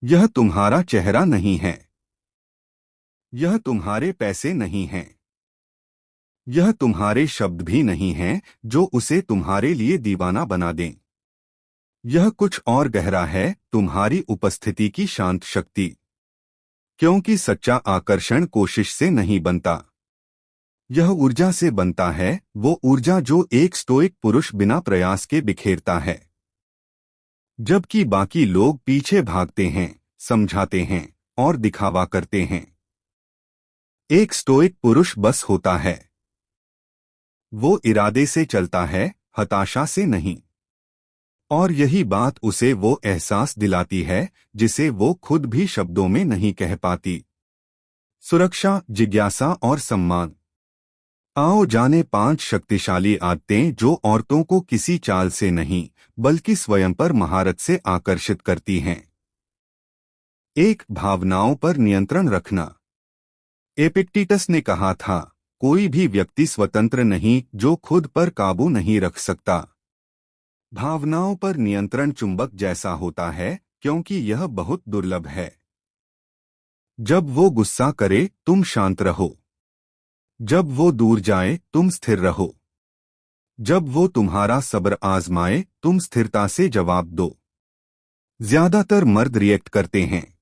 यह तुम्हारा चेहरा नहीं है। यह तुम्हारे पैसे नहीं हैं। यह तुम्हारे शब्द भी नहीं हैं जो उसे तुम्हारे लिए दीवाना बना दें। यह कुछ और गहरा है, तुम्हारी उपस्थिति की शांत शक्ति। क्योंकि सच्चा आकर्षण कोशिश से नहीं बनता, यह ऊर्जा से बनता है, वो ऊर्जा जो एक स्टोइक पुरुष बिना प्रयास के बिखेरता है। जबकि बाकी लोग पीछे भागते हैं, समझाते हैं और दिखावा करते हैं, एक स्टोइक पुरुष बस होता है। वो इरादे से चलता है, हताशा से नहीं। और यही बात उसे वो एहसास दिलाती है जिसे वो खुद भी शब्दों में नहीं कह पाती। सुरक्षा, जिज्ञासा और सम्मान। आओ जाने 5 शक्तिशाली आदतें जो औरतों को किसी चाल से नहीं बल्कि स्वयं पर महारत से आकर्षित करती हैं। 1. भावनाओं पर नियंत्रण रखना। एपिक्टेटस ने कहा था, कोई भी व्यक्ति स्वतंत्र नहीं जो खुद पर काबू नहीं रख सकता। भावनाओं पर नियंत्रण चुंबक जैसा होता है, क्योंकि यह बहुत दुर्लभ है। जब वो गुस्सा करे, तुम शांत रहो। जब वो दूर जाए, तुम स्थिर रहो। जब वो तुम्हारा सब्र आजमाए, तुम स्थिरता से जवाब दो। ज्यादातर मर्द रिएक्ट करते हैं।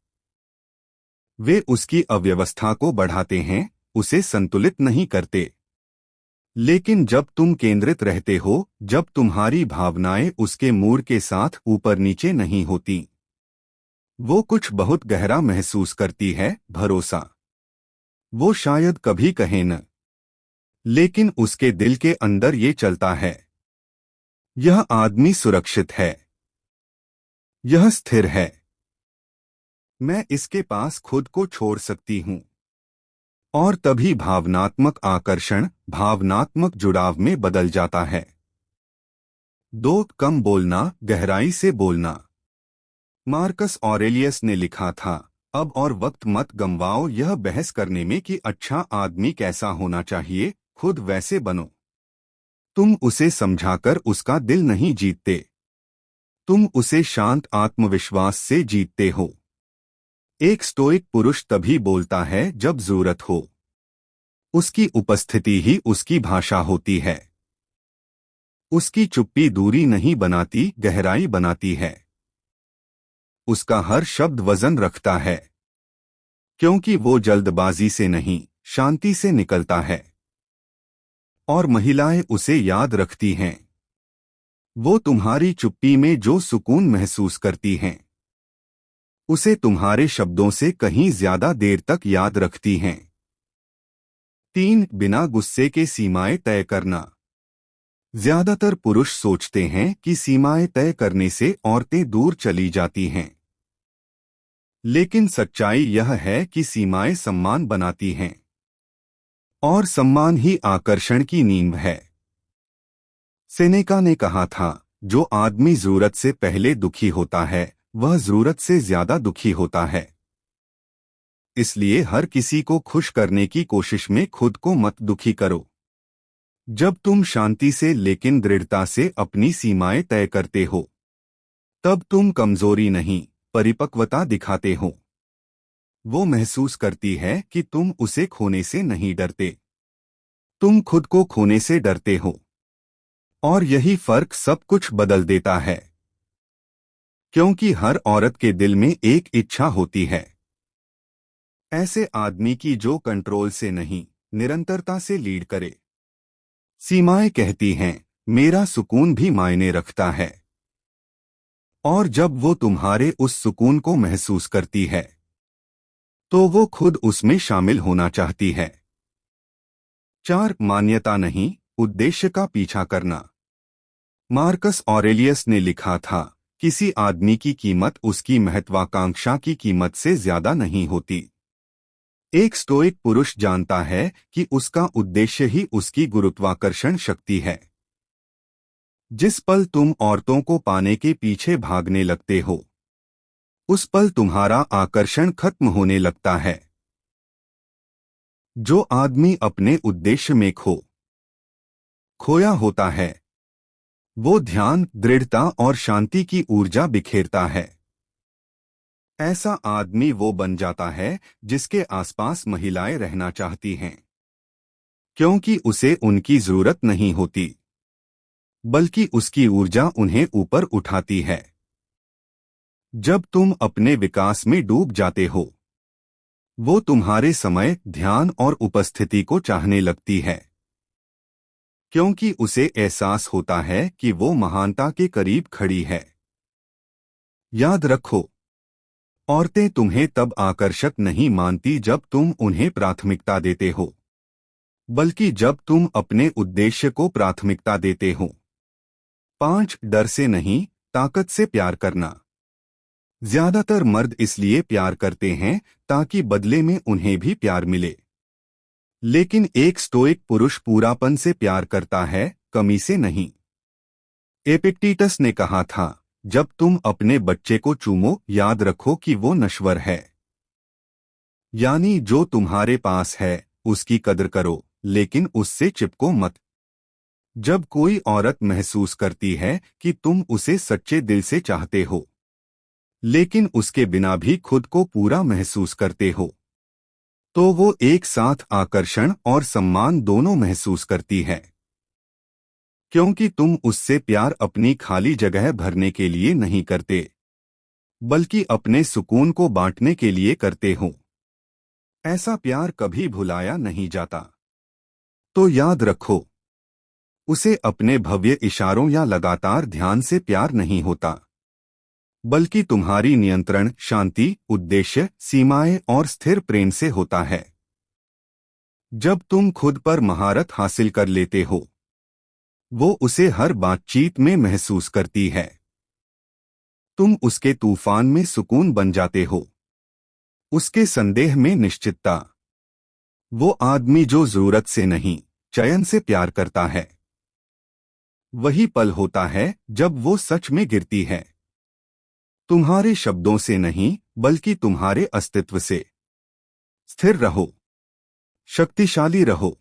वे उसकी अव्यवस्था को बढ़ाते हैं, उसे संतुलित नहीं करते। लेकिन जब तुम केंद्रित रहते हो, जब तुम्हारी भावनाएं उसके मूड के साथ ऊपर नीचे नहीं होती, वो कुछ बहुत गहरा महसूस करती है, भरोसा। वो शायद कभी कहे न, लेकिन उसके दिल के अंदर ये चलता है। यह आदमी सुरक्षित है। यह स्थिर है। मैं इसके पास खुद को छोड़ सकती हूँ। और तभी भावनात्मक आकर्षण भावनात्मक जुड़ाव में बदल जाता है। 2. कम बोलना, गहराई से बोलना। मार्कस ऑरेलियस ने लिखा था, अब और वक्त मत गंवाओ यह बहस करने में कि अच्छा आदमी कैसा होना चाहिए, खुद वैसे बनो। तुम उसे समझाकर उसका दिल नहीं जीतते, तुम उसे शांत आत्मविश्वास से जीतते हो। एक स्टोइक पुरुष तभी बोलता है जब जरूरत हो। उसकी उपस्थिति ही उसकी भाषा होती है। उसकी चुप्पी दूरी नहीं बनाती, गहराई बनाती है। उसका हर शब्द वजन रखता है, क्योंकि वो जल्दबाजी से नहीं, शांति से निकलता है। और महिलाएं उसे याद रखती हैं। वो तुम्हारी चुप्पी में जो सुकून महसूस करती हैं, उसे तुम्हारे शब्दों से कहीं ज्यादा देर तक याद रखती हैं। 3. बिना गुस्से के सीमाएं तय करना। ज्यादातर पुरुष सोचते हैं कि सीमाएं तय करने से औरतें दूर चली जाती हैं। लेकिन सच्चाई यह है कि सीमाएं सम्मान बनाती हैं। और सम्मान ही आकर्षण की नींव है। सेनेका ने कहा था, जो आदमी जरूरत से पहले दुखी होता है, वह जरूरत से ज्यादा दुखी होता है। इसलिए हर किसी को खुश करने की कोशिश में खुद को मत दुखी करो। जब तुम शांति से लेकिन दृढ़ता से अपनी सीमाएं तय करते हो, तब तुम कमजोरी नहीं, परिपक्वता दिखाते हो। वो महसूस करती है कि तुम उसे खोने से नहीं डरते, तुम खुद को खोने से डरते हो। और यही फर्क सब कुछ बदल देता है। क्योंकि हर औरत के दिल में एक इच्छा होती है, ऐसे आदमी की जो कंट्रोल से नहीं, निरंतरता से लीड करे। सीमाएं कहती हैं, मेरा सुकून भी मायने रखता है। और जब वो तुम्हारे उस सुकून को महसूस करती है, तो वो खुद उसमें शामिल होना चाहती है। 4. मान्यता नहीं, उद्देश्य का पीछा करना। मार्कस ऑरेलियस ने लिखा था, किसी आदमी की कीमत उसकी महत्वाकांक्षा की कीमत से ज्यादा नहीं होती। एक स्टोइक पुरुष जानता है कि उसका उद्देश्य ही उसकी गुरुत्वाकर्षण शक्ति है। जिस पल तुम औरतों को पाने के पीछे भागने लगते हो, उस पल तुम्हारा आकर्षण खत्म होने लगता है। जो आदमी अपने उद्देश्य में खोया होता है, वो ध्यान, दृढ़ता और शांति की ऊर्जा बिखेरता है। ऐसा आदमी वो बन जाता है जिसके आसपास महिलाएं रहना चाहती हैं, क्योंकि उसे उनकी जरूरत नहीं होती, बल्कि उसकी ऊर्जा उन्हें ऊपर उठाती है। जब तुम अपने विकास में डूब जाते हो, वो तुम्हारे समय, ध्यान और उपस्थिति को चाहने लगती है, क्योंकि उसे एहसास होता है कि वो महानता के करीब खड़ी है। याद रखो, औरतें तुम्हें तब आकर्षक नहीं मानती जब तुम उन्हें प्राथमिकता देते हो, बल्कि जब तुम अपने उद्देश्य को प्राथमिकता देते हो। 5 डर से नहीं, ताकत से प्यार करना। ज्यादातर मर्द इसलिए प्यार करते हैं ताकि बदले में उन्हें भी प्यार मिले, लेकिन एक स्टोइक पुरुष पूरापन से प्यार करता है, कमी से नहीं। एपिक्टेटस ने कहा था, जब तुम अपने बच्चे को चूमो, याद रखो कि वो नश्वर है। यानी जो तुम्हारे पास है उसकी कदर करो, लेकिन उससे चिपको मत। जब कोई औरत महसूस करती है कि तुम उसे सच्चे दिल से चाहते हो, लेकिन उसके बिना भी खुद को पूरा महसूस करते हो, तो वो एक साथ आकर्षण और सम्मान दोनों महसूस करती है। क्योंकि तुम उससे प्यार अपनी खाली जगह भरने के लिए नहीं करते, बल्कि अपने सुकून को बांटने के लिए करते हो। ऐसा प्यार कभी भुलाया नहीं जाता। तो याद रखो, उसे अपने भव्य इशारों या लगातार ध्यान से प्यार नहीं होता, बल्कि तुम्हारी नियंत्रण, शांति, उद्देश्य, सीमाएं और स्थिर प्रेम से होता है। जब तुम खुद पर महारत हासिल कर लेते हो, वो उसे हर बातचीत में महसूस करती है। तुम उसके तूफान में सुकून बन जाते हो, उसके संदेह में निश्चितता। वो आदमी जो जरूरत से नहीं, चयन से प्यार करता है, वही पल होता है जब वो सच में गिरती है। तुम्हारे शब्दों से नहीं, बल्कि तुम्हारे अस्तित्व से। स्थिर रहो, शक्तिशाली रहो,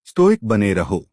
स्टोइक बने रहो।